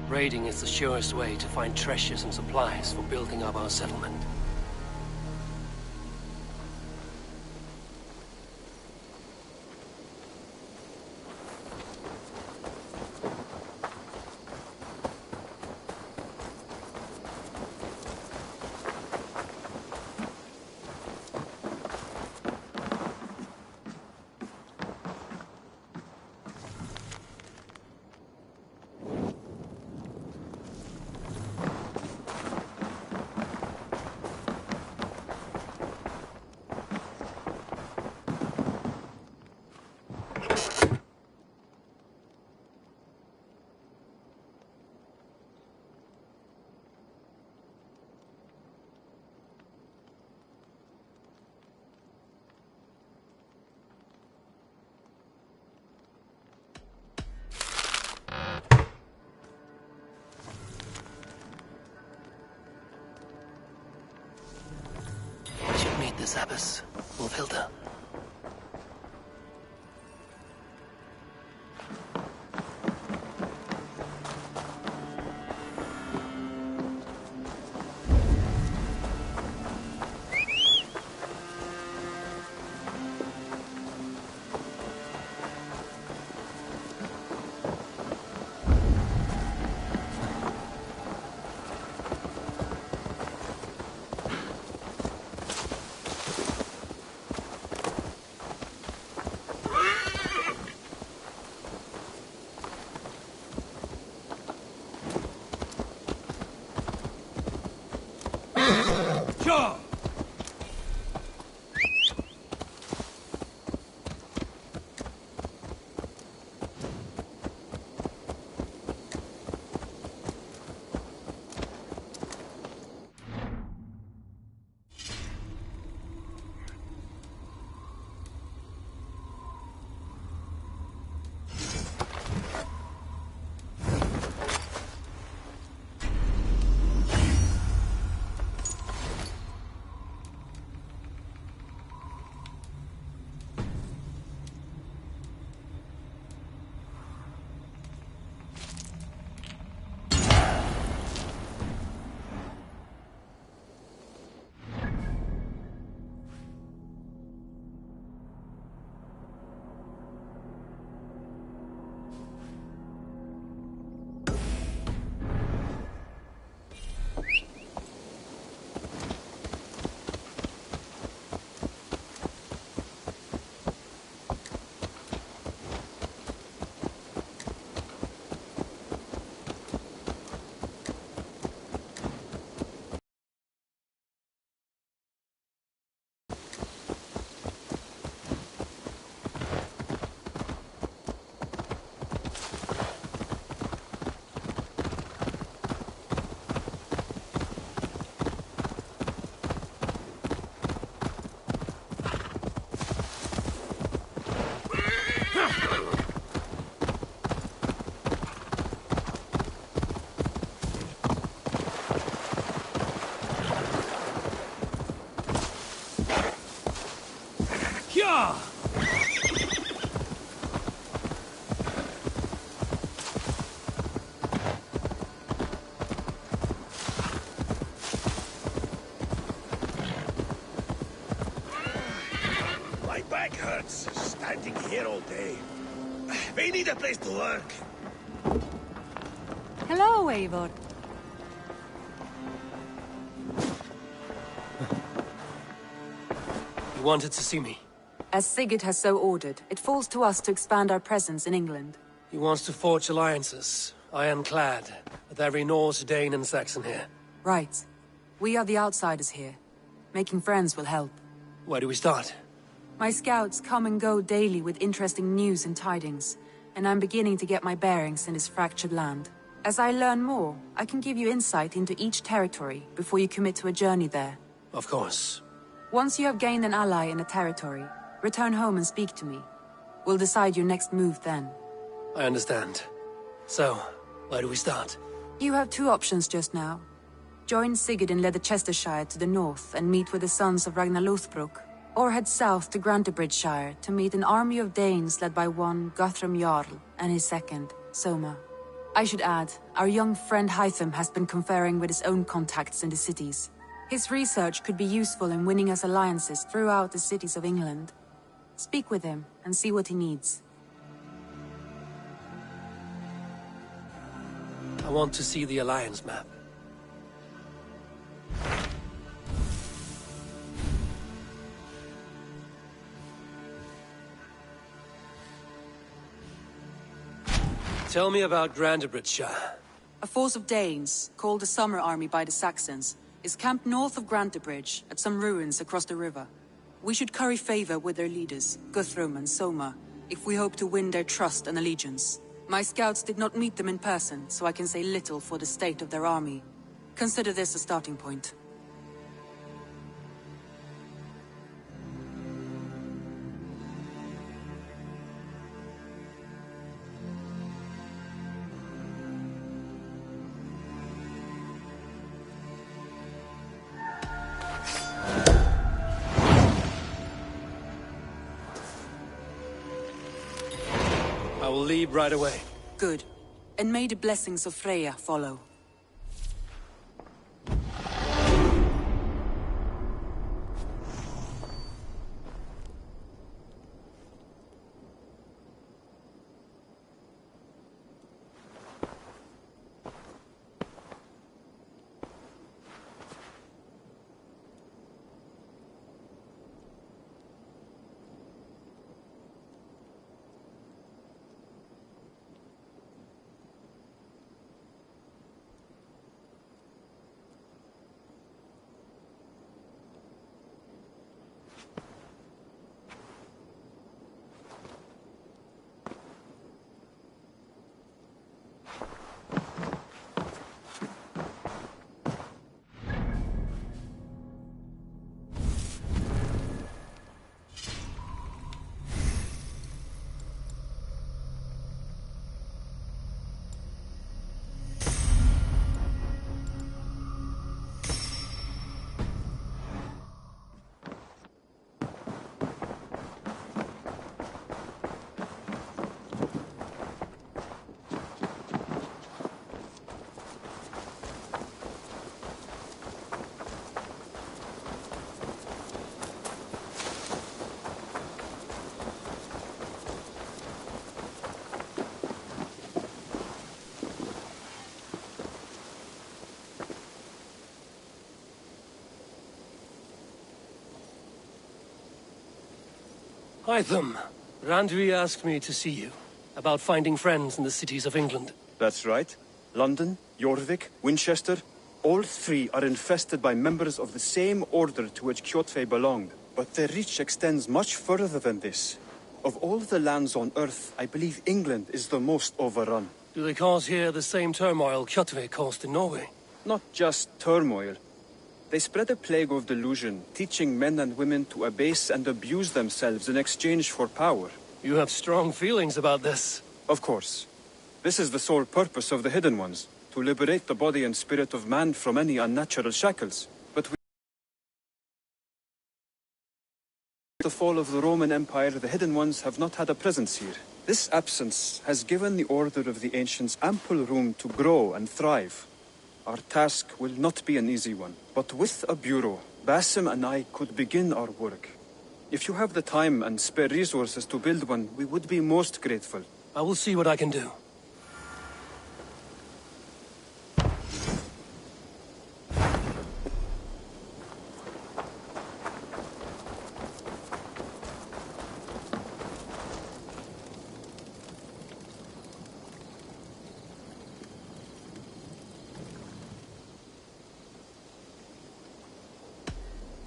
Raiding is the surest way to find treasures and supplies for building up our settlement. This abbess, Wolfhilda. My back hurts, standing here all day. We need a place to work. Hello, Eivor. You wanted to see me? As Sigurd has so ordered, it falls to us to expand our presence in England. He wants to forge alliances, ironclad, with every Norse, Dane and Saxon here. Right. We are the outsiders here. Making friends will help. Where do we start? My scouts come and go daily with interesting news and tidings, and I'm beginning to get my bearings in this fractured land. As I learn more, I can give you insight into each territory before you commit to a journey there. Of course. Once you have gained an ally in a territory, return home and speak to me. We'll decide your next move then. I understand. So, where do we start? You have two options just now. Join Sigurd in Leicestershire to the north and meet with the sons of Ragnar Lothbrok, or head south to Grantebridgeshire to meet an army of Danes led by one Guthrum Jarl and his second, Soma. I should add, our young friend Hytham has been conferring with his own contacts in the cities. His research could be useful in winning us alliances throughout the cities of England. Speak with him and see what he needs. I want to see the Alliance map. Tell me about Grantebridgeshire. A force of Danes, called the Summer Army by the Saxons, is camped north of Grantebridge at some ruins across the river. We should curry favor with their leaders, Guthrum and Soma, if we hope to win their trust and allegiance. My scouts did not meet them in person, so I can say little for the state of their army. Consider this a starting point. I will leave right away. Good. And may the blessings of Freya follow. Hytham, Randvi asked me to see you, about finding friends in the cities of England. That's right. London, Jorvik, Winchester, all three are infested by members of the same order to which Kjotve belonged. But their reach extends much further than this. Of all the lands on Earth, I believe England is the most overrun. Do they cause here the same turmoil Kjotve caused in Norway? Not just turmoil. They spread a plague of delusion, teaching men and women to abase and abuse themselves in exchange for power. You have strong feelings about this. Of course. This is the sole purpose of the Hidden Ones, to liberate the body and spirit of man from any unnatural shackles. But with the fall of the Roman Empire, the Hidden Ones have not had a presence here. This absence has given the Order of the Ancients ample room to grow and thrive. Our task will not be an easy one, but with a bureau, Basim and I could begin our work. If you have the time and spare resources to build one, we would be most grateful. I will see what I can do.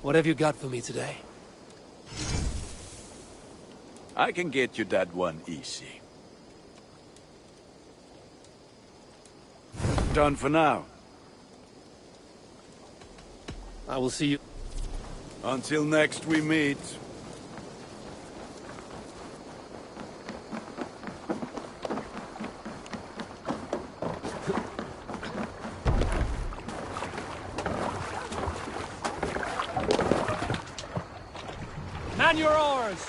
What have you got for me today? I can get you that one easy. Done for now. I will see you. Until next we meet. Man your oars!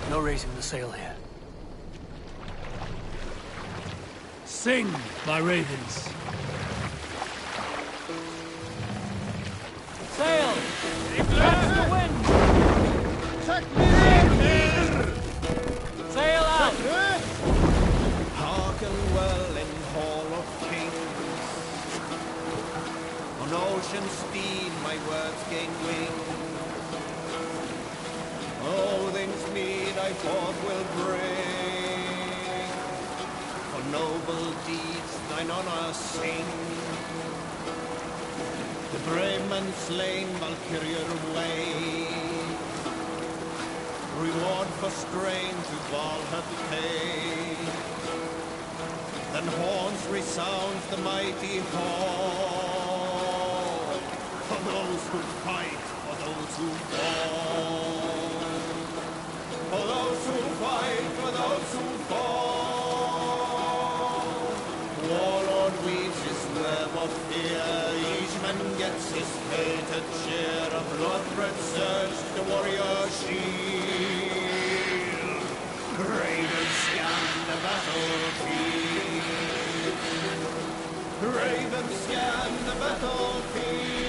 No raising the sail here. Sing, my ravens. Sail! Catch the wind! Sail out! Hearken well in Hall of Kings. On ocean steed my words gain wing. Odin's mead I forth will bring. For noble deeds thine honor sing. The brave men slain Valkyrier way. Reward for strain to Valhalla pay. Then horns resounds the mighty hall. For those who fight, for those who fall. For those who fight, for those who fall. Warlord weaves his web of fear. Each man gets his fated share of blood-red surge, the warrior shield. Ravens scan the battlefield. Ravens scan the battlefield.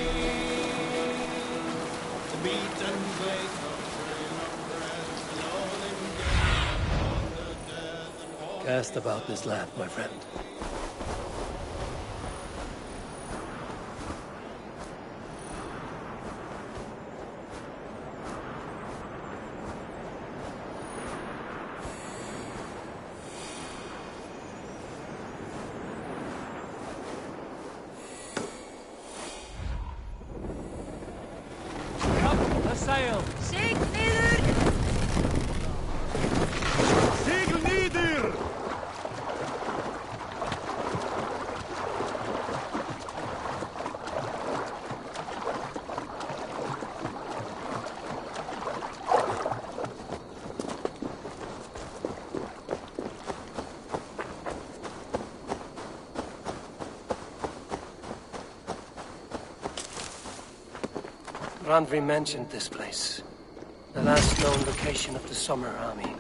The beaten blades of trail of breath, loading on the dead and all. Cast about this land, my friend. Sail! Sig niður! Segel nieder! Randvi mentioned this place. The last known location of the Summer Army.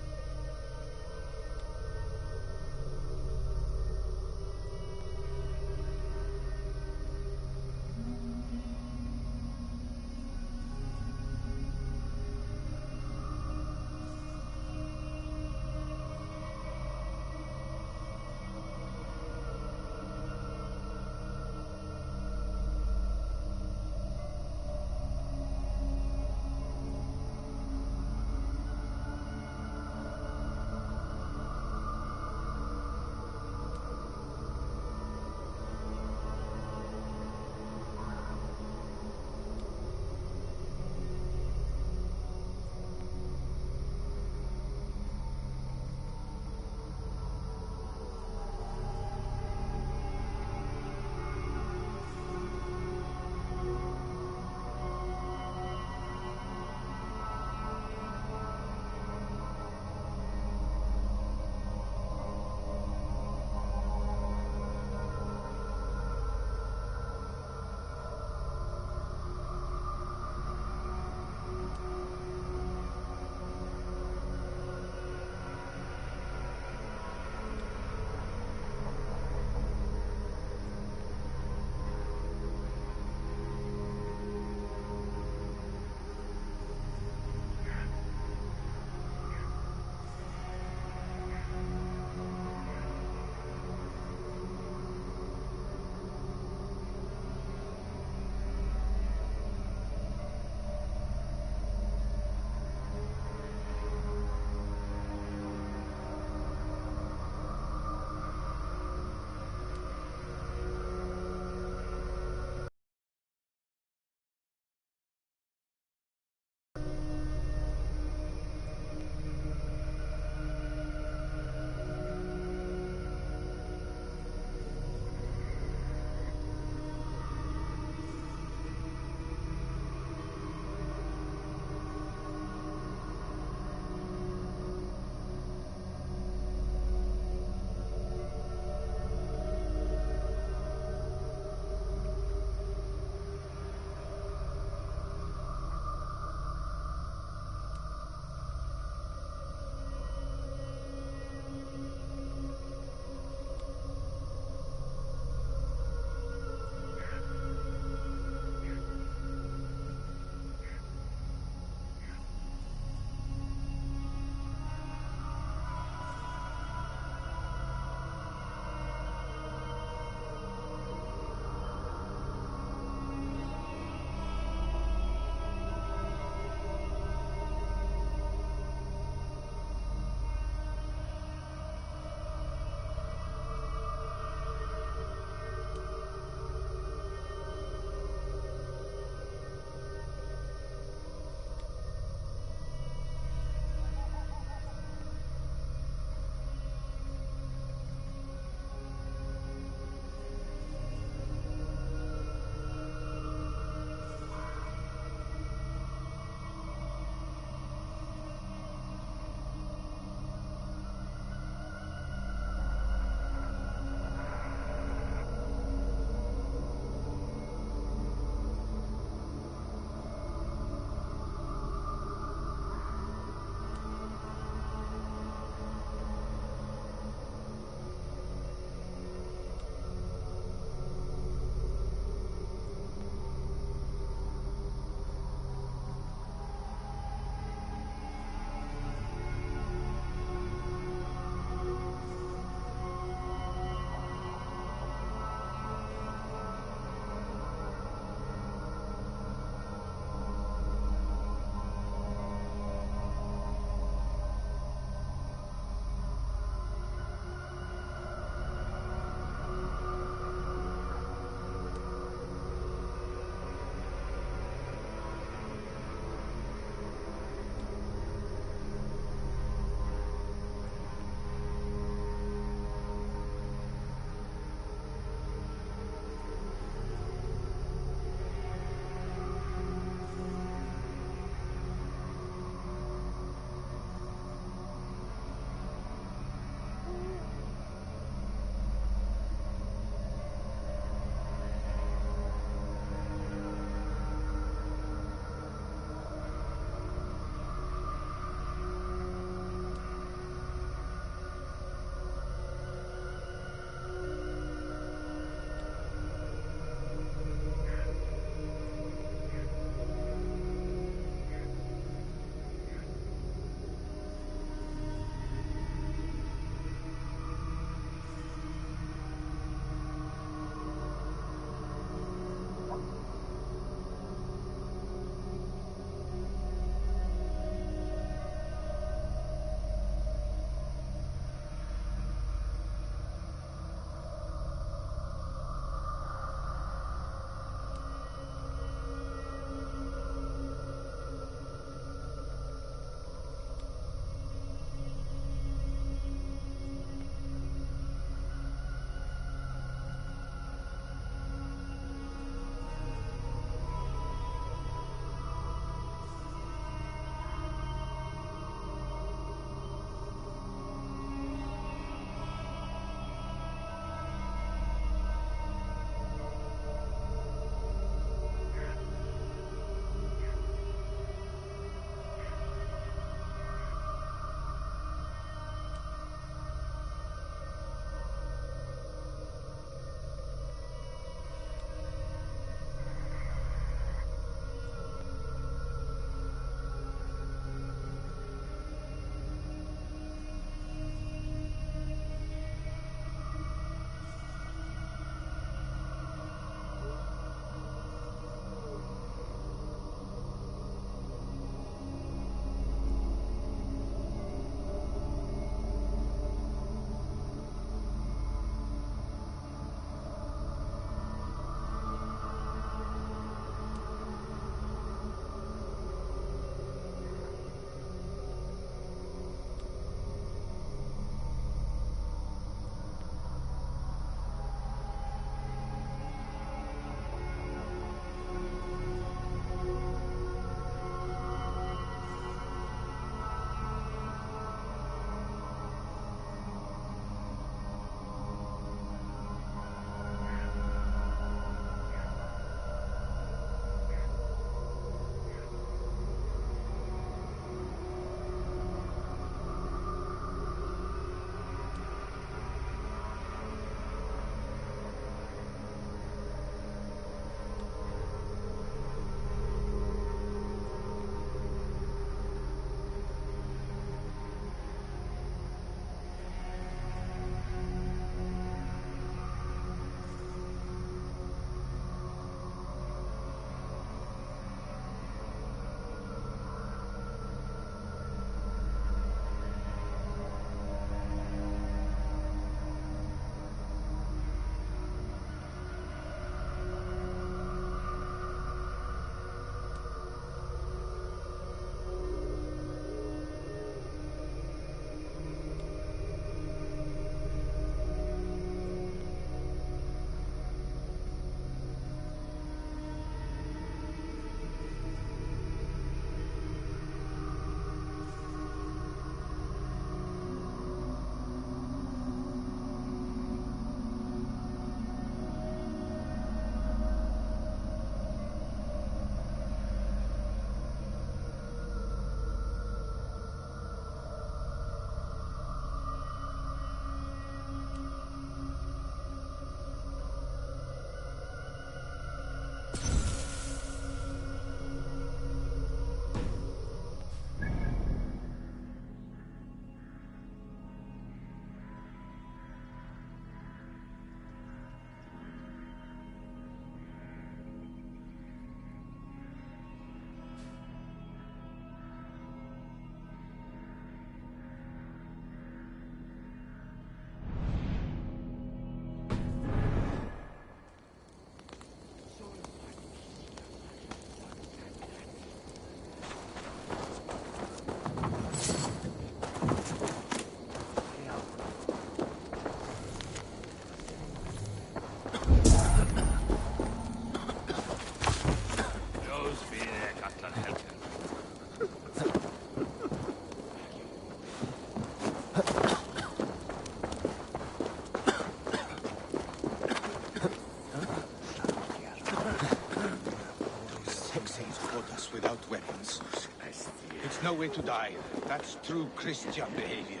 no way to die. That's true Christian behavior.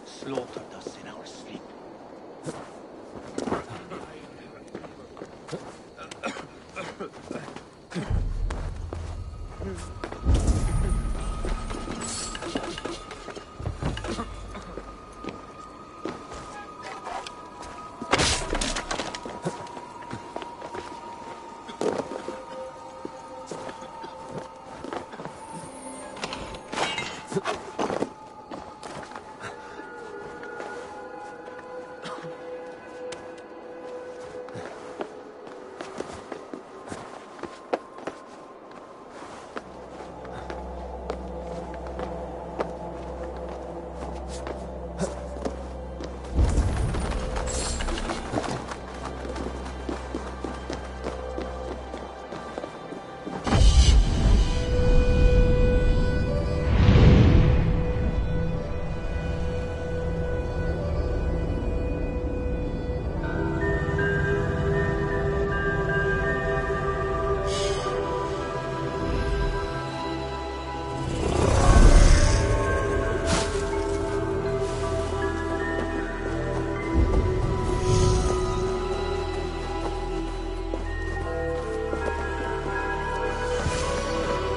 Slaughtered us in our sleep.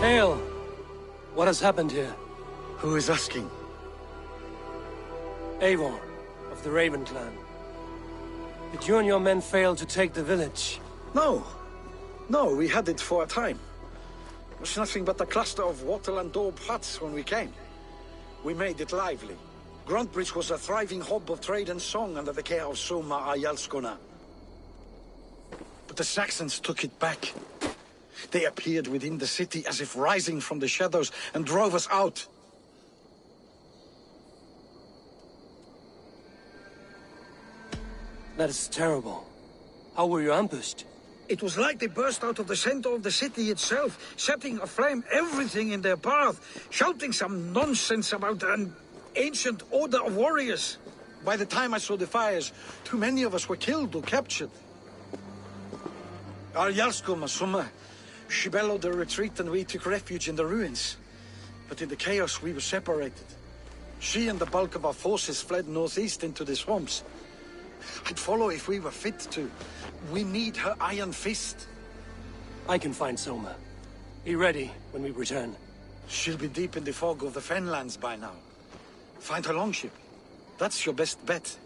Hail! What has happened here? Who is asking? Eivor, of the Raven clan. Did you and your men fail to take the village? No. No, we had it for a time. It was nothing but a cluster of wattle and daub huts when we came. We made it lively. Gruntbridge was a thriving hub of trade and song under the care of Soma Ayalskona. But the Saxons took it back. They appeared within the city as if rising from the shadows and drove us out. That is terrible. How were you ambushed? It was like they burst out of the center of the city itself, setting aflame everything in their path, shouting some nonsense about an ancient order of warriors. By the time I saw the fires, too many of us were killed or captured. Our Yarskoma Summa, she bellowed a retreat and we took refuge in the ruins. But in the chaos we were separated. She and the bulk of our forces fled northeast into the swamps. I'd follow if we were fit to. We need her iron fist. I can find Soma. Be ready when we return. She'll be deep in the fog of the Fenlands by now. Find her longship. That's your best bet.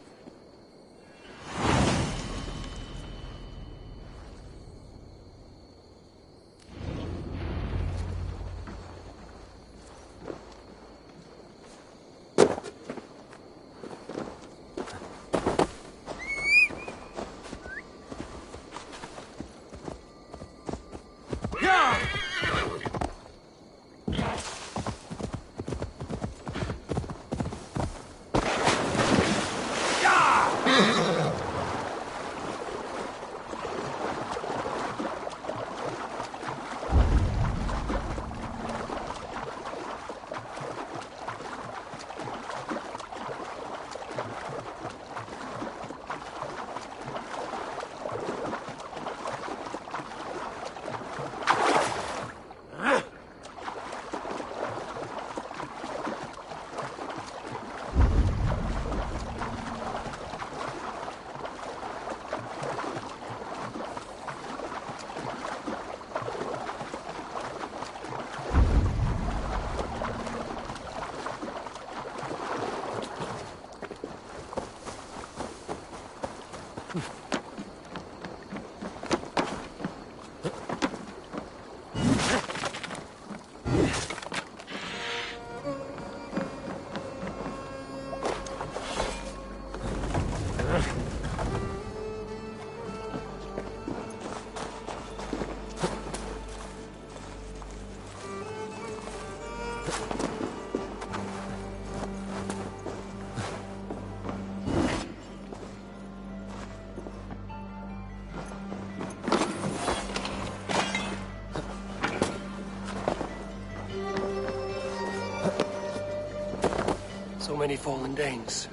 So many fallen Danes.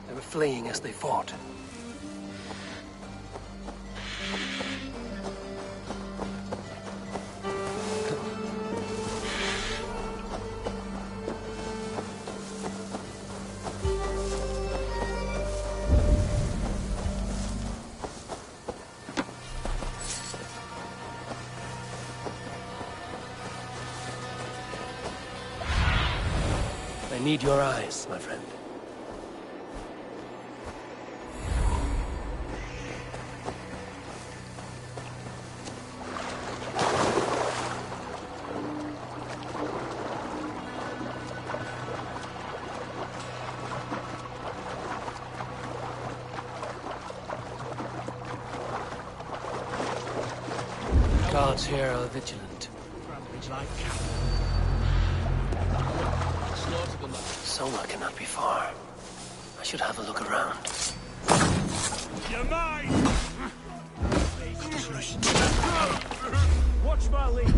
They were fleeing as they fought. need your eyes, my friend. Guards here are vigilant. Soma cannot be far. I should have a look around. You're mine! Watch my lead!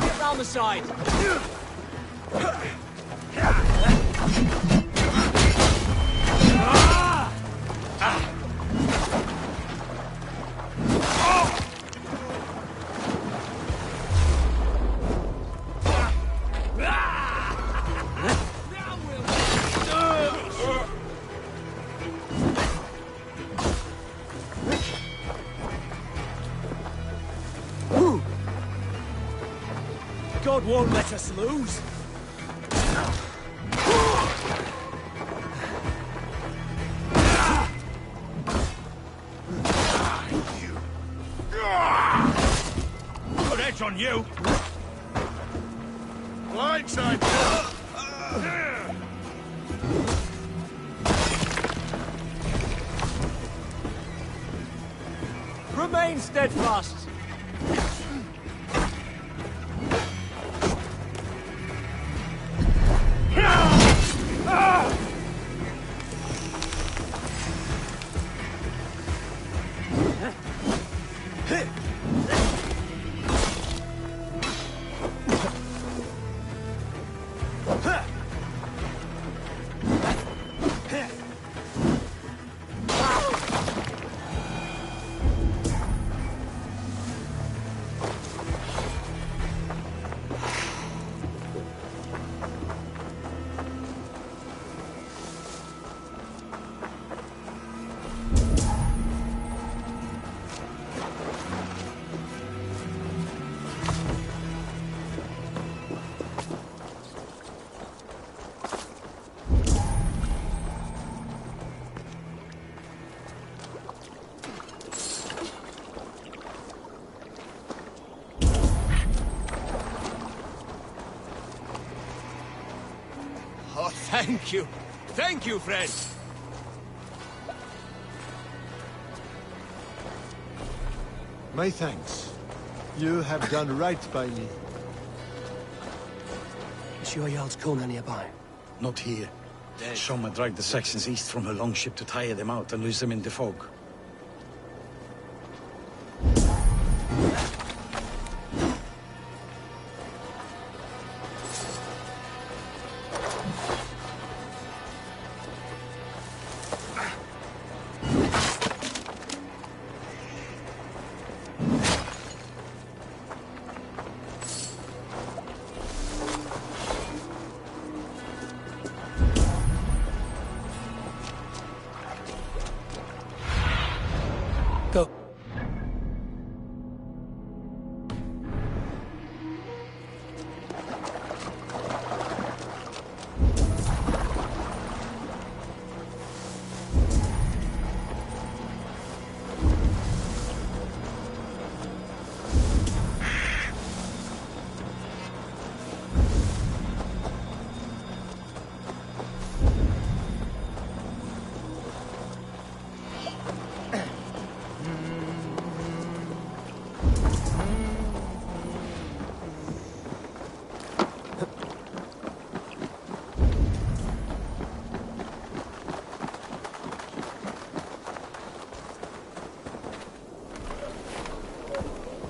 Get round the side. God won't let us lose. Good edge on you. Blindside. Remain steadfast. Oh, thank you. Thank you, friend. My thanks. You have done right by me. Is your Jarl's Kuna nearby? Not here. Soma dragged the Saxons east from her longship to tire them out and lose them in the fog. Go.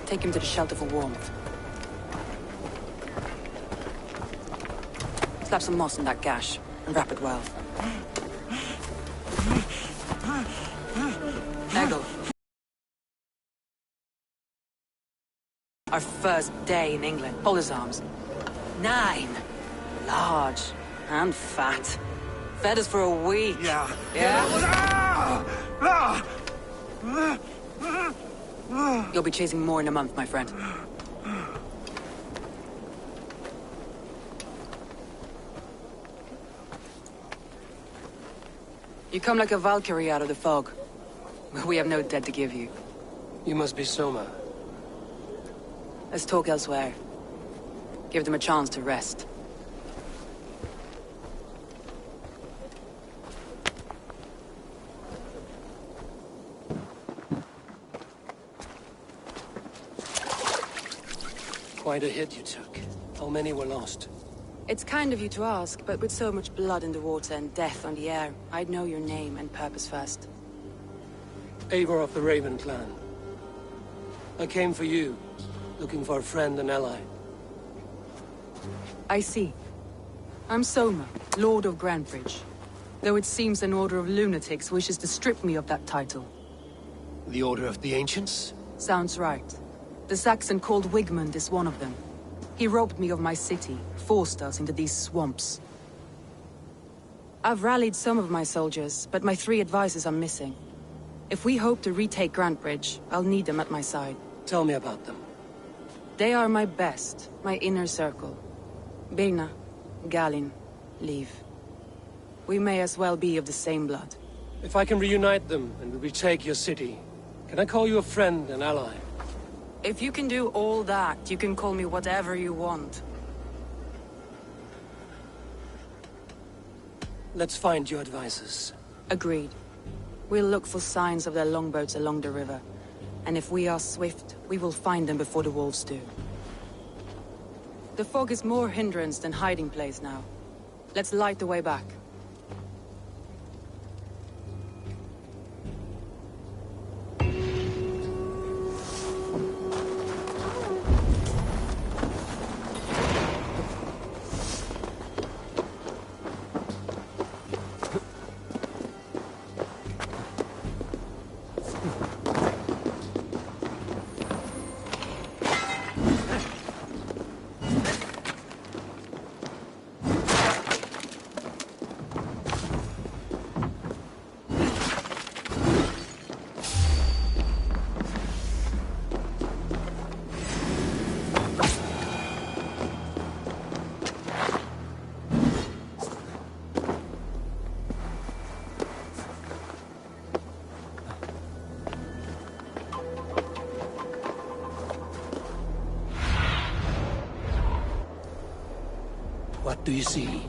Take him to the shelter for warmth. Slap some moss in that gash, and wrap it well. Eggle. Our first day in England. Hold his arms. 9. Large and fat. Fed us for a week. Yeah. Yeah? Ah! You'll be chasing more in a month, my friend. You come like a Valkyrie out of the fog. We have no debt to give you. You must be Soma. Let's talk elsewhere. Give them a chance to rest. Quite a hit you took. How many were lost? It's kind of you to ask, but with so much blood in the water and death on the air, I'd know your name and purpose first. Eivor of the Raven clan. I came for you, looking for a friend and ally. I see. I'm Soma, Lord of Grandbridge. Though it seems an order of lunatics wishes to strip me of that title. The Order of the Ancients? Sounds right. The Saxon called Wigmund is one of them. He robbed me of my city, forced us into these swamps. I've rallied some of my soldiers, but my 3 advisors are missing. If we hope to retake Grantbridge, I'll need them at my side. Tell me about them. They are my best, my inner circle. Birna, Galin, Liv. We may as well be of the same blood. If I can reunite them and retake your city, can I call you a friend and ally? If you can do all that, you can call me whatever you want. Let's find your advisors. Agreed. We'll look for signs of their longboats along the river. And if we are swift, we will find them before the wolves do. The fog is more hindrance than hiding place now. Let's light the way back. What do you see?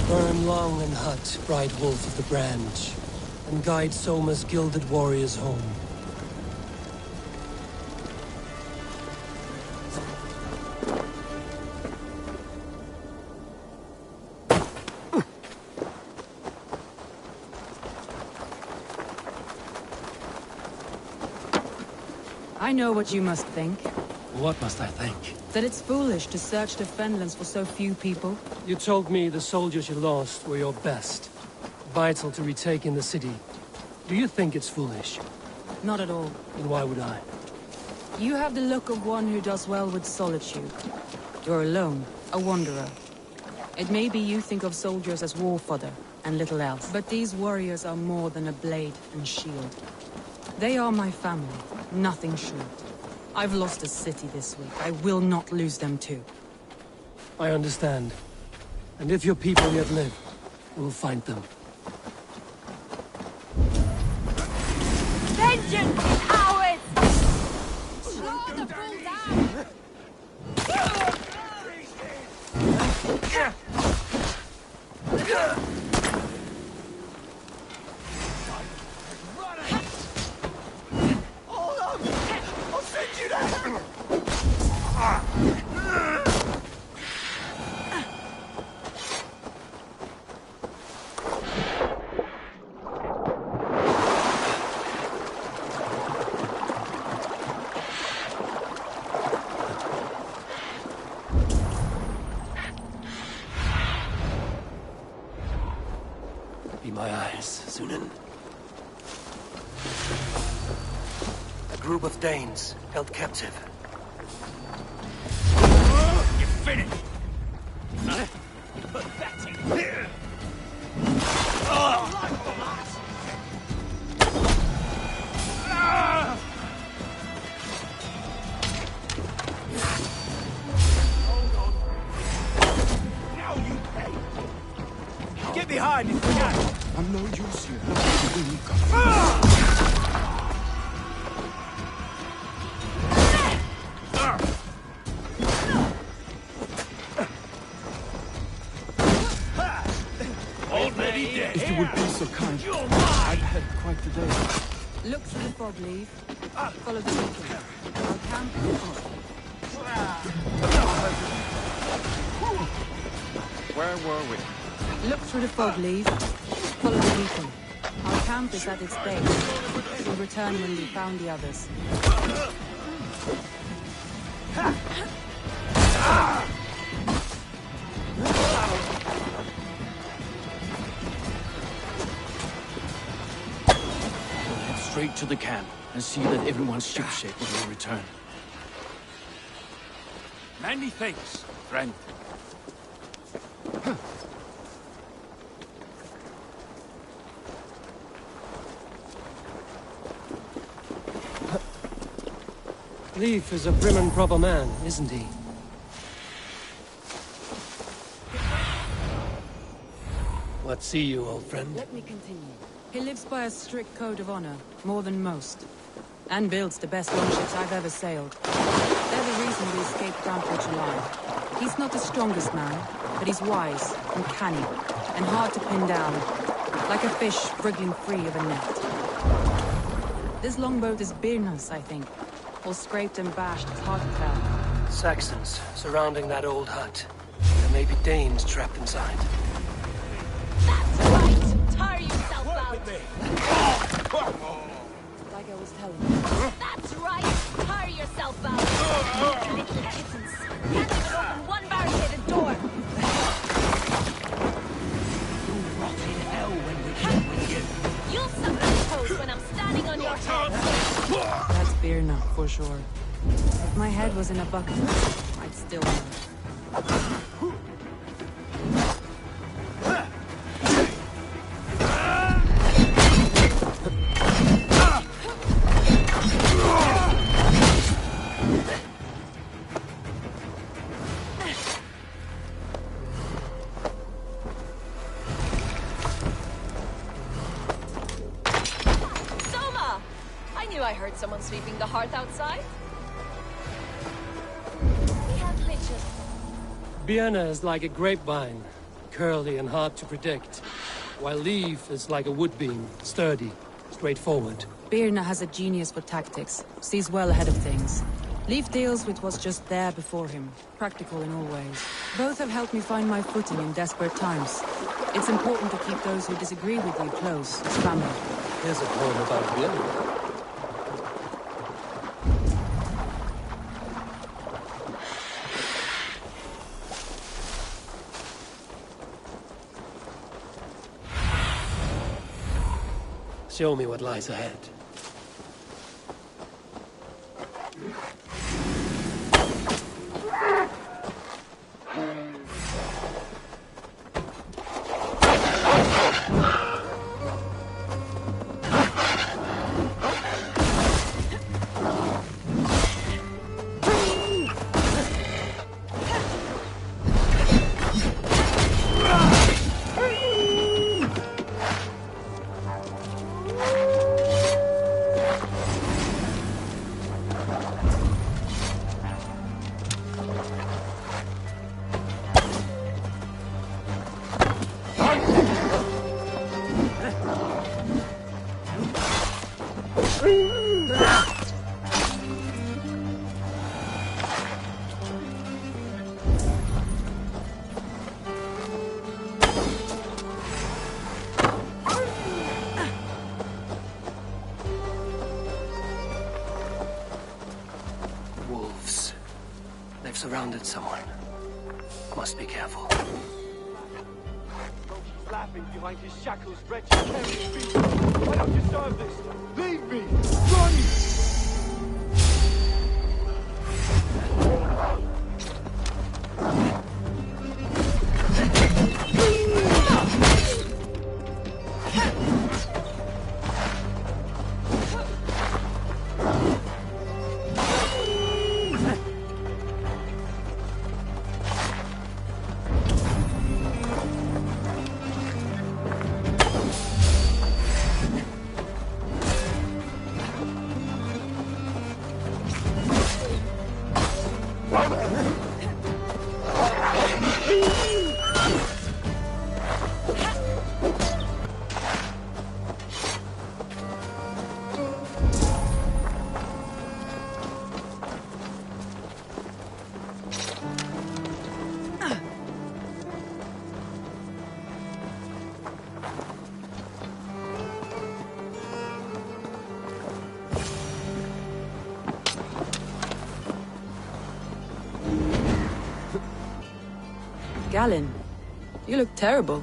Burn long and hut, bright wolf of the branch, and guide Soma's gilded warriors home. I know what you must think. What must I think? That it's foolish to search the Fenlands for so few people. You told me the soldiers you lost were your best. Vital to retaking the city. Do you think it's foolish? Not at all. Then why would I? You have the look of one who does well with solitude. You're alone, a wanderer. It may be you think of soldiers as war fodder, and little else. But these warriors are more than a blade and shield. They are my family, nothing short. I've lost a city this week. I will not lose them too. I understand. And if your people yet live, we'll find them. Vengeance is ours! Slow the bull down! Hold up! I'll send you down! my eyes, Sunan. A group of Danes held captive. You finished! Pathetic! Here! Get behind if you can! I'm no use here. Already dead. If you would be so kind, You're mine! I've had quite the day. Look through the fog, leave. Follow the beacon. I'll camp in the fog. Where were we? Look through the fog, leave. Follow the beacon. Our camp is at its base. We'll return when we found the others. Head straight to the camp and see that everyone's shipshape when we return. Many thanks, friend. Leif is a prim and proper man, isn't he? What see you, old friend? Let me continue. He lives by a strict code of honor, more than most. And builds the best longships I've ever sailed. They're the reason we escaped Grandport alive. He's not the strongest man, but he's wise and canny, and hard to pin down. Like a fish wriggling free of a net. This longboat is Birna's, I think. All scraped and bashed, it's hard to tell. Saxons surrounding that old hut. There may be Danes trapped inside. That's right! Tire yourself out! Like I was telling you. That's right! Tire yourself out! You little kittens! Can't even open one barricaded door! You'll suck my toes when I'm standing on your head! That's Birna, for sure. If my head was in a bucket, I'd still know. Soma! I knew I heard someone sweeping the hearth outside. We have pictures. Vienna is like a grapevine, curly and hard to predict, while Leif is like a wood beam, sturdy, straightforward. Birna has a genius for tactics, sees well ahead of things. Leif deals with what's just there before him, practical in all ways. Both have helped me find my footing in desperate times. It's important to keep those who disagree with you close, as family. Here's a poem about Vienna. Show me what lies ahead. Wolves. They've surrounded someone. Must be careful. laughing behind his shackles, wretched carrion beast. I don't deserve this. Leave me! Run! Galen, you look terrible.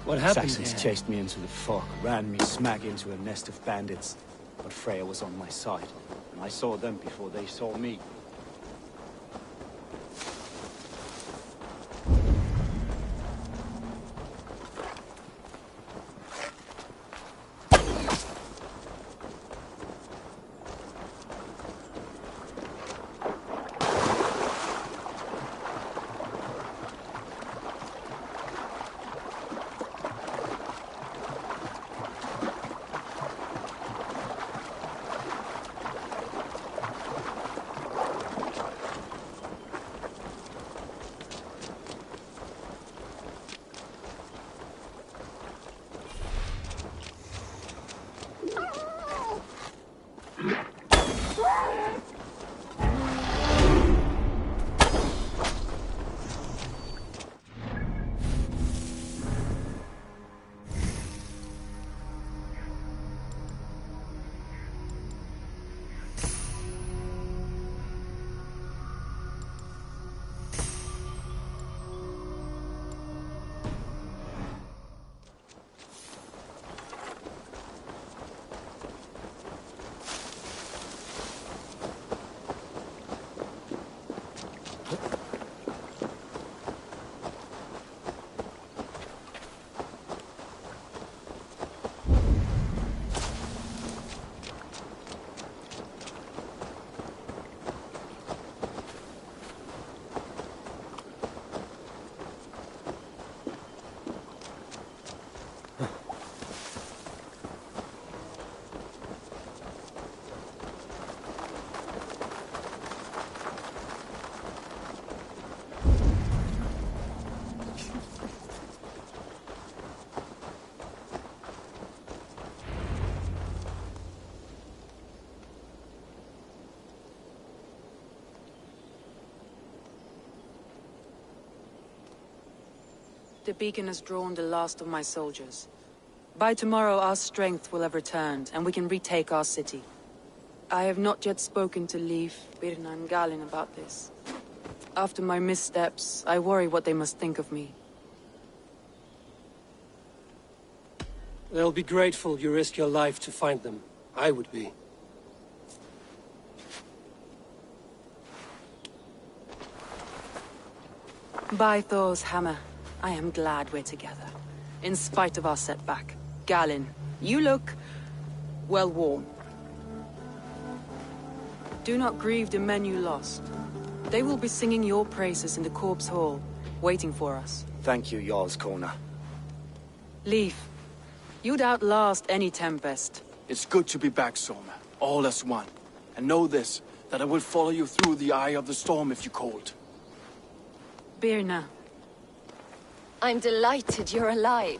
What happened Saxons here? chased me into the fog, ran me smack into a nest of bandits. But Freya was on my side, and I saw them before they saw me. The beacon has drawn the last of my soldiers. By tomorrow our strength will have returned, and we can retake our city. I have not yet spoken to Leif, Birna and Galen about this. After my missteps, I worry what they must think of me. They'll be grateful you risk your life to find them. I would be. By Thor's hammer, I am glad we're together. In spite of our setback. Galen, you look... well worn. Do not grieve the men you lost. They will be singing your praises in the Corpse Hall, waiting for us. Thank you, Jarl's Corner. Leif, you'd outlast any tempest. It's good to be back, Soma. All as one. And know this, that I will follow you through the eye of the storm if you called. Birna. I'm delighted you're alive.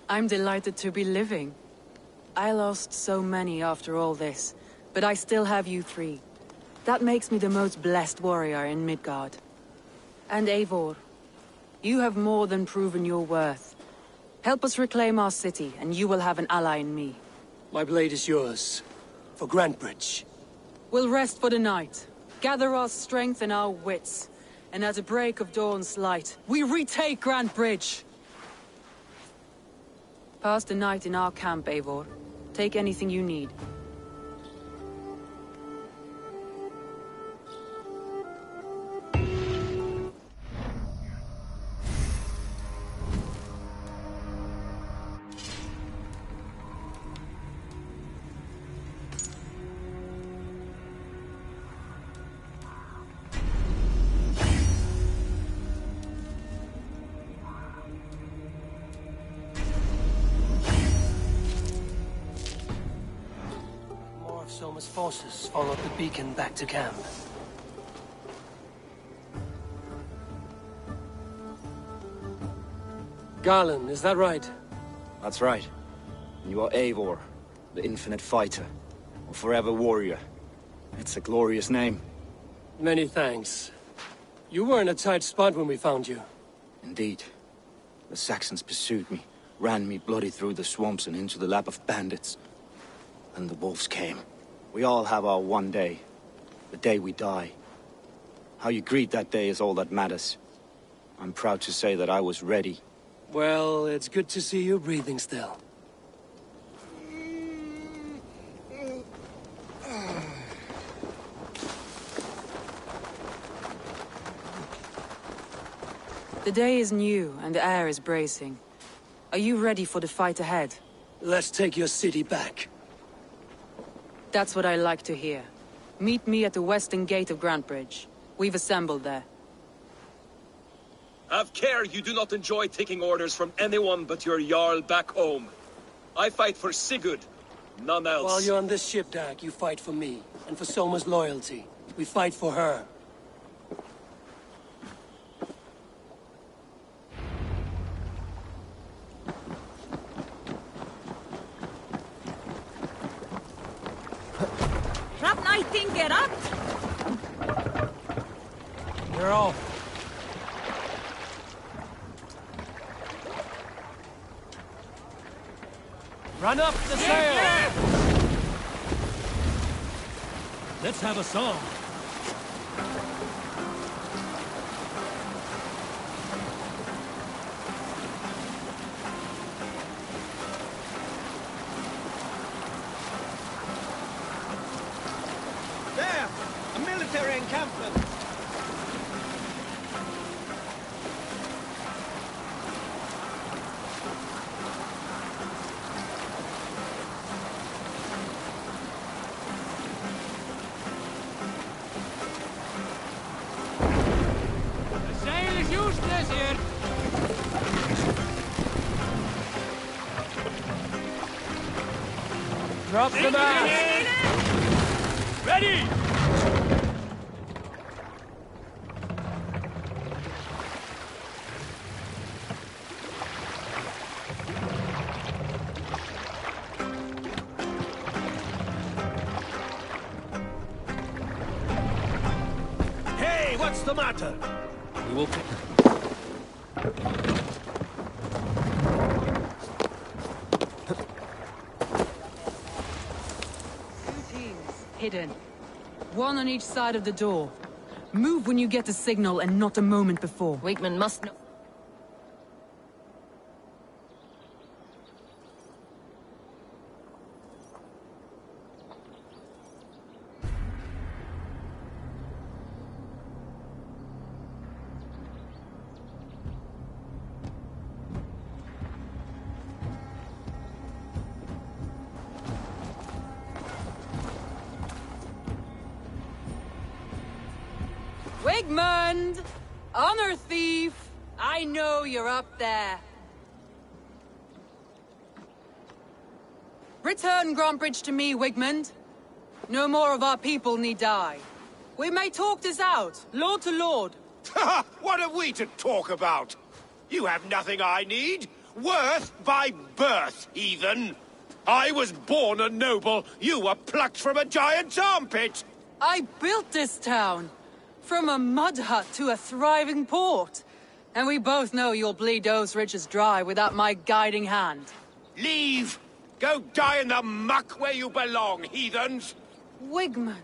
I'm delighted to be living. I lost so many after all this, but I still have you three. That makes me the most blessed warrior in Midgard. And Eivor, you have more than proven your worth. Help us reclaim our city, and you will have an ally in me. My blade is yours. For Grantbridge. We'll rest for the night. Gather our strength and our wits. And at the break of dawn's light, we retake Grand Bridge! Pass the night in our camp, Eivor. Take anything you need. Soma's forces followed the beacon back to camp. Garland, is that right? That's right. You are Eivor, the infinite fighter, or forever warrior. It's a glorious name. Many thanks. You were in a tight spot when we found you. Indeed. The Saxons pursued me, ran me bloody through the swamps and into the lap of bandits. And the wolves came. We all have our one day. The day we die. How you greet that day is all that matters. I'm proud to say that I was ready. Well, it's good to see you breathing still. The day is new, and the air is bracing. Are you ready for the fight ahead? Let's take your city back. That's what I like to hear. Meet me at the western gate of Grantbridge. We've assembled there. Have care you do not enjoy taking orders from anyone but your Jarl back home. I fight for Sigurd, none else. While you're on this ship, Dag, you fight for me, and for Soma's loyalty. We fight for her. Get up! You're off. Run up the sail! Let's have a song. Encampment! The sail is useless here! Drop the mast! Ready! What's the matter? We will... Two teams, hidden. One on each side of the door. Move when you get the signal and not a moment before. Wakeman must know. Wigmund! Honor thief! I know you're up there. Return Grantbridge to me, Wigmund. No more of our people need die. We may talk this out, lord to lord. What have we to talk about? You have nothing I need. Worth by birth, heathen. I was born a noble. You were plucked from a giant's armpit. I built this town. From a mud hut to a thriving port. And we both know you'll bleed those riches dry without my guiding hand. Leave! Go die in the muck where you belong, heathens! Wigmund,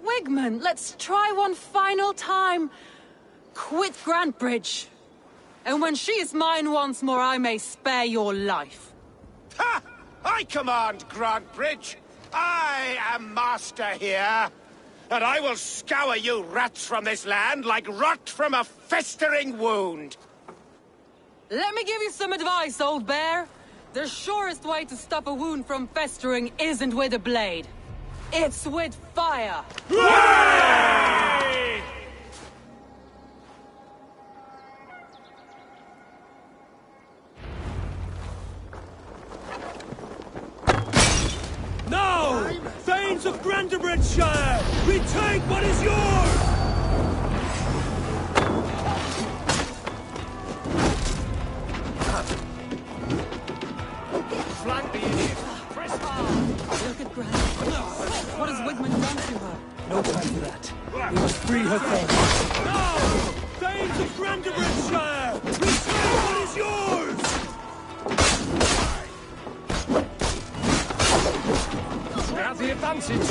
Wigmund, let's try one final time. Quit Grantbridge! And when she is mine once more, I may spare your life. Ha! I command Grantbridge! I am master here! And I will scour you rats from this land like rot from a festering wound! Let me give you some advice, old bear. The surest way to stop a wound from festering isn't with a blade. It's with fire! Hooray! Now! Thanes of Grantebridgeshire! Retake what is yours! Flank the idiot! Press hard! Look at Grant. What has Wigman done to her? No time for that. We must free her first. Now! Thanes of Grantebridgeshire! Retake what is yours! We have the advantage.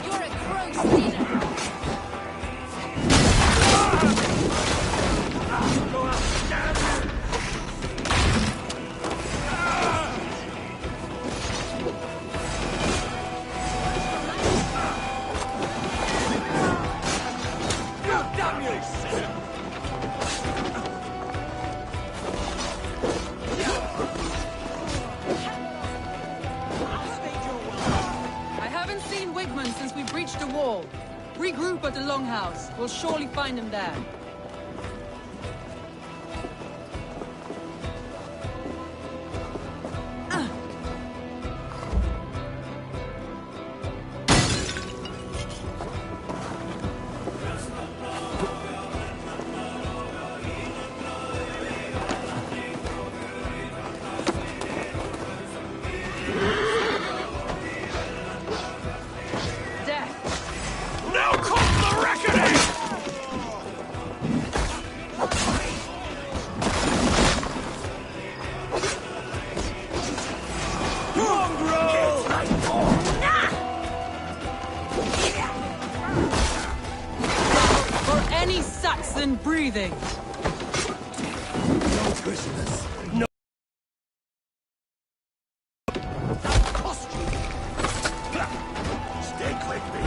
You're a gross stealer. I haven't seen Wigman since we breached the wall. Regroup at the Longhouse. We'll surely find him there. Death! Now comes the reckoning! For any Saxon breathing! No prisoners. No. Stick with me!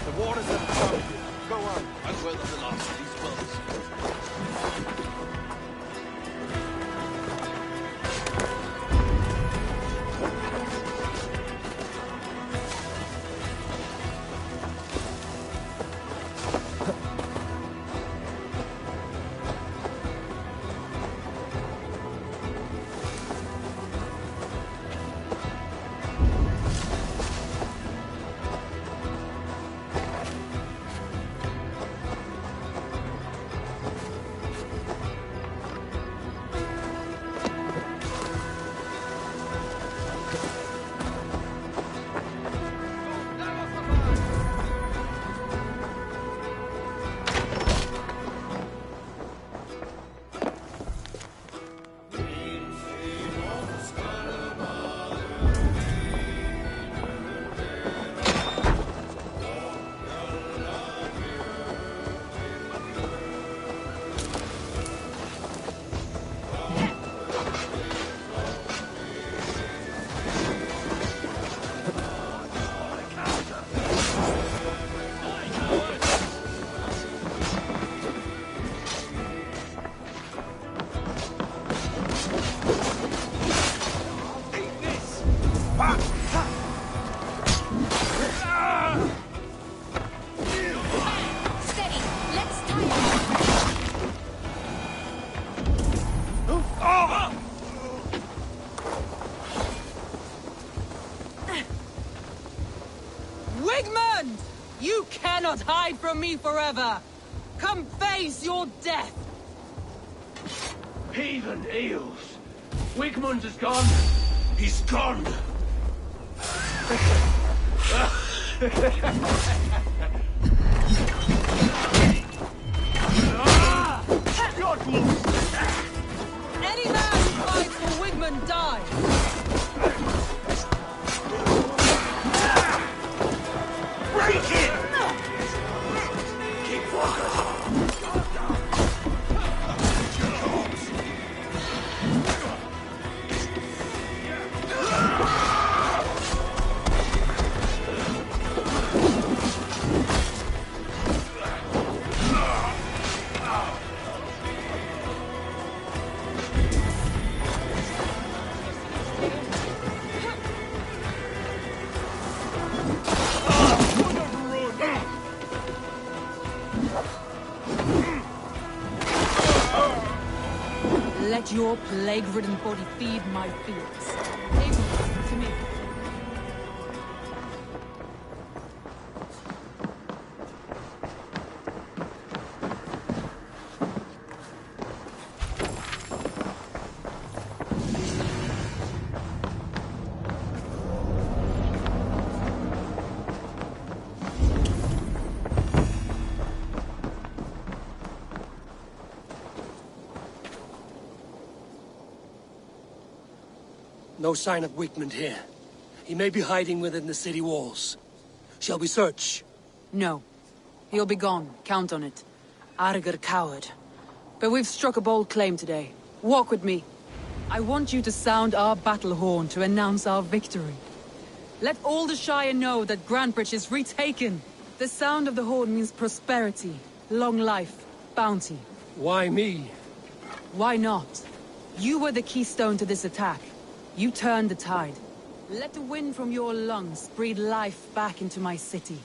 The waters have found you. Go on. I will at the last of these boats. Steady. Let's tie him. Wigman! You cannot hide from me forever! Come face your death! Heathen eels! Wigmund is gone! He's gone! Any man who fights for Wigmund dies! Break it! Keep focused! Let your plague-ridden body feed my fields. Able to me. No sign of Wigmund here. He may be hiding within the city walls. Shall we search? No. He'll be gone. Count on it. Arger coward. But we've struck a bold claim today. Walk with me. I want you to sound our battle horn to announce our victory. Let all the Shire know that Grantebridge is retaken. The sound of the horn means prosperity, long life, bounty. Why me? Why not? You were the keystone to this attack. You turned the tide. Let the wind from your lungs breathe life back into my city.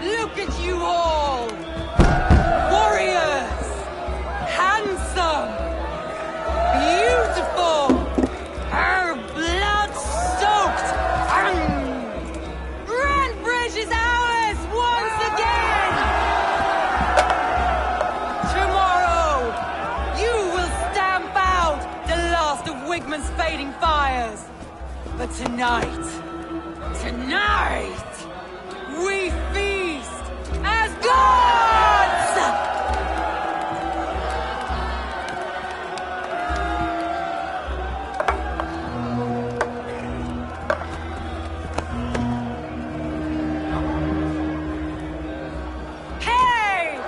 Look at you all! Warriors! Handsome! Beautiful! Blood-soaked! Grantebridge is ours once again! Tomorrow, you will stamp out the last of Wigmund's fading fires. But tonight, we feast as gods! Hey!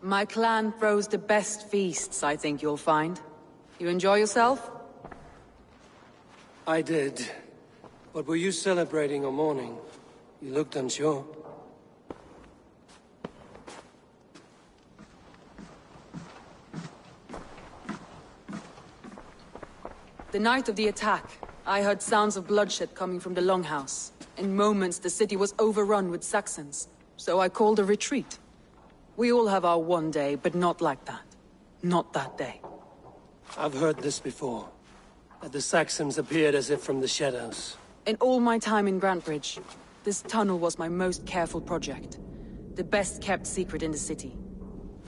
My clan throws the best feasts, I think you'll find. You enjoy yourself? I did. But were you celebrating or mourning? You looked unsure. The night of the attack, I heard sounds of bloodshed coming from the Longhouse. In moments, the city was overrun with Saxons, so I called a retreat. We all have our one day, but not like that. Not that day. I've heard this before. That the Saxons appeared as if from the shadows. In all my time in Grantebridge, this tunnel was my most careful project. The best kept secret in the city.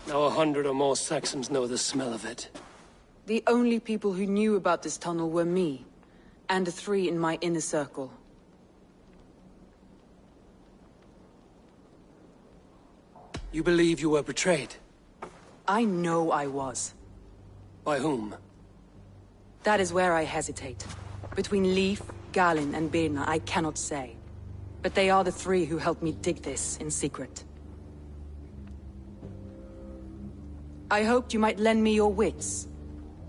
Now 100 or more Saxons know the smell of it. The only people who knew about this tunnel were me, and the 3 in my inner circle. You believe you were betrayed? I know I was. By whom? That is where I hesitate. Between Leif, Galin, and Birna, I cannot say. But they are the three who helped me dig this in secret. I hoped you might lend me your wits.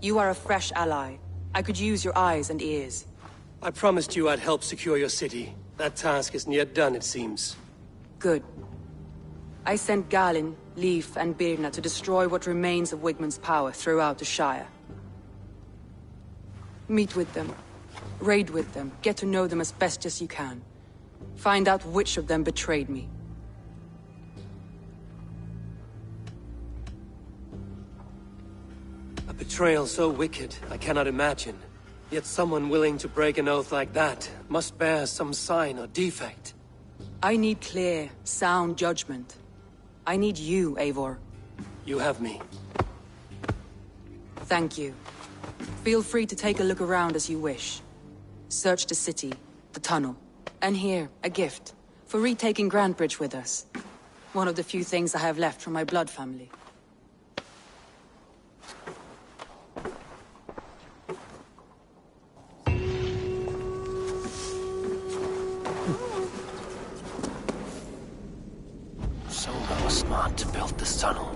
You are a fresh ally. I could use your eyes and ears. I promised you I'd help secure your city. That task isn't yet done, it seems. Good. I sent Galin, Leif, and Birna to destroy what remains of Wigmund's power throughout the Shire. Meet with them. Raid with them. Get to know them as best as you can. Find out which of them betrayed me. A betrayal so wicked, I cannot imagine. Yet someone willing to break an oath like that must bear some sign or defect. I need clear, sound judgment. I need you, Eivor. You have me. Thank you. Feel free to take a look around as you wish. Search the city, the tunnel, and here, a gift, for retaking Grantebridge with us. One of the few things I have left from my blood family. Someone was smart to build this tunnel.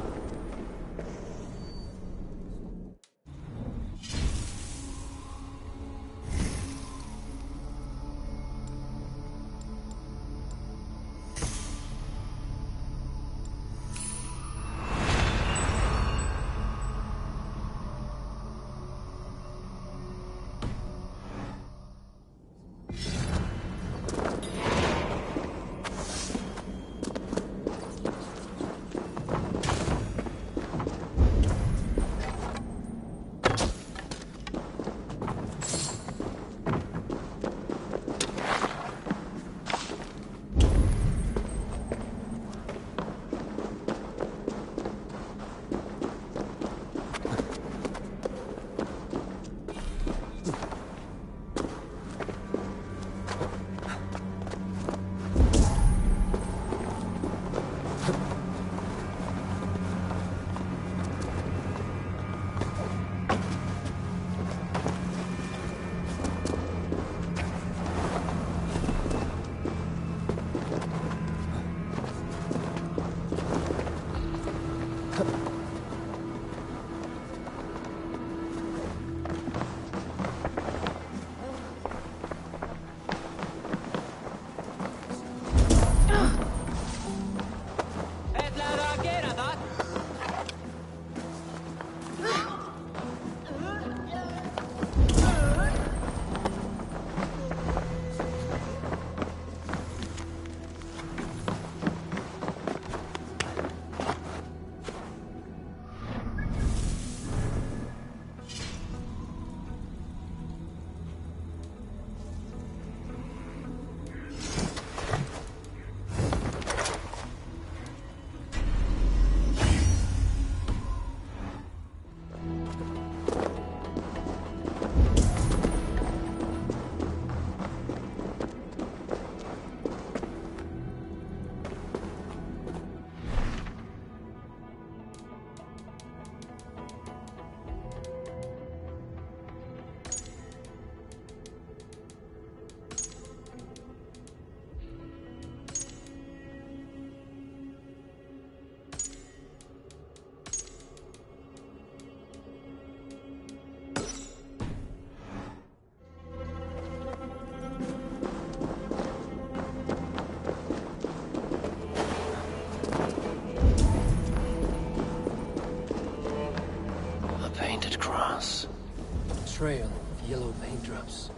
Trail of yellow paint drops.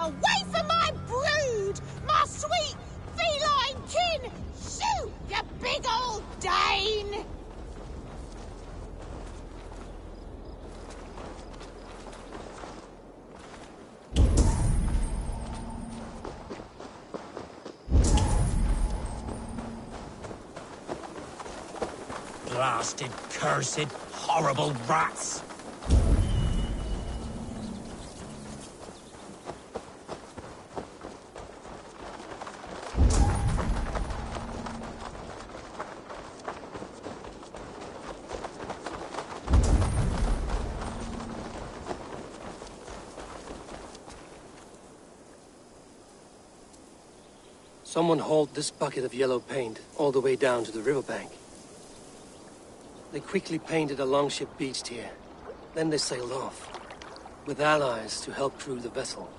Away from my brood! My sweet feline kin! Shoot, you Blasted, cursed, horrible rats! Someone hauled this bucket of yellow paint all the way down to the riverbank. They quickly painted a longship beached here. Then they sailed off, with allies to help crew the vessel.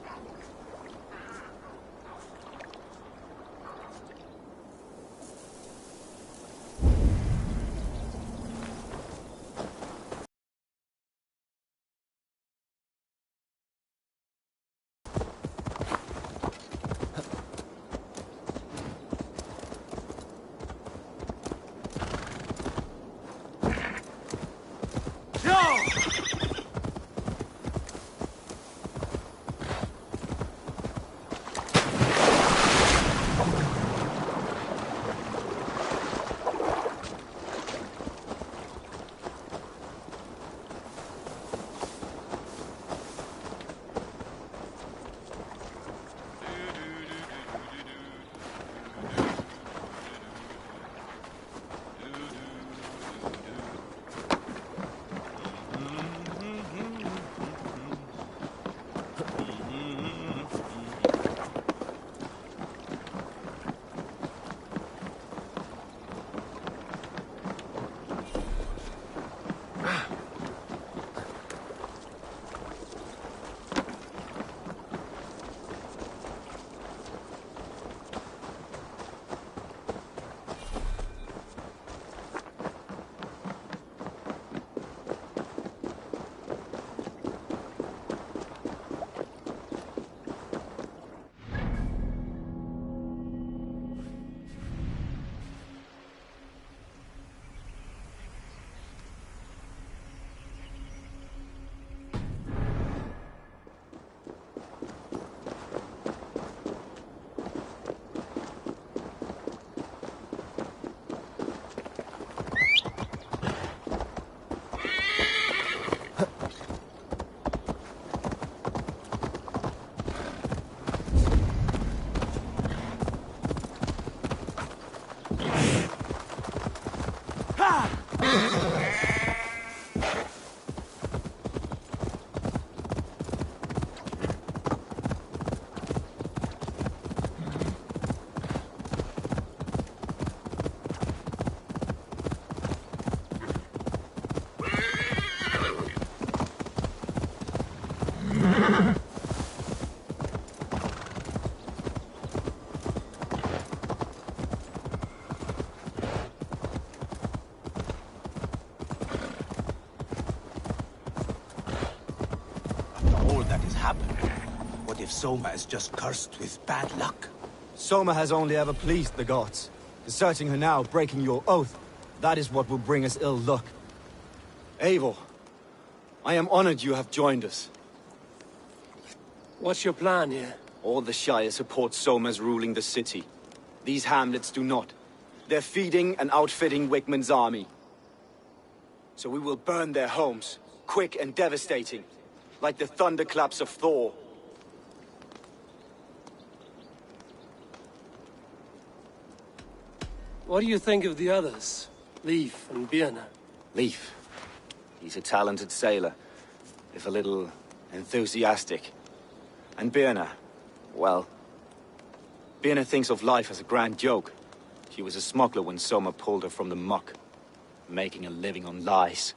What if Soma is just cursed with bad luck? Soma has only ever pleased the gods. Deserting her now, breaking your oath, that is what will bring us ill luck. Eivor, I am honored you have joined us. What's your plan here? All the Shire support Soma's ruling the city. These hamlets do not. They're feeding and outfitting Wickman's army. So we will burn their homes, quick and devastating, like the thunderclaps of Thor. What do you think of the others? Leif and Birna? Leif. He's a talented sailor, if a little enthusiastic. And Birna, well... Birna thinks of life as a grand joke. She was a smuggler when Soma pulled her from the muck, making a living on lies.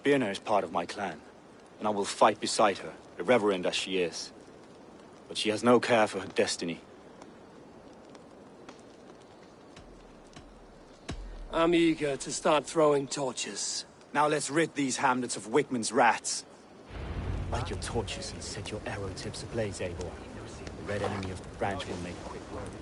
Birna is part of my clan, and I will fight beside her, irreverent as she is. But she has no care for her destiny. I'm eager to start throwing torches. Now let's rid these hamlets of Wickman's rats. Light your torches and set your arrow tips ablaze, Eivor. The red enemy of the branch will make quick work.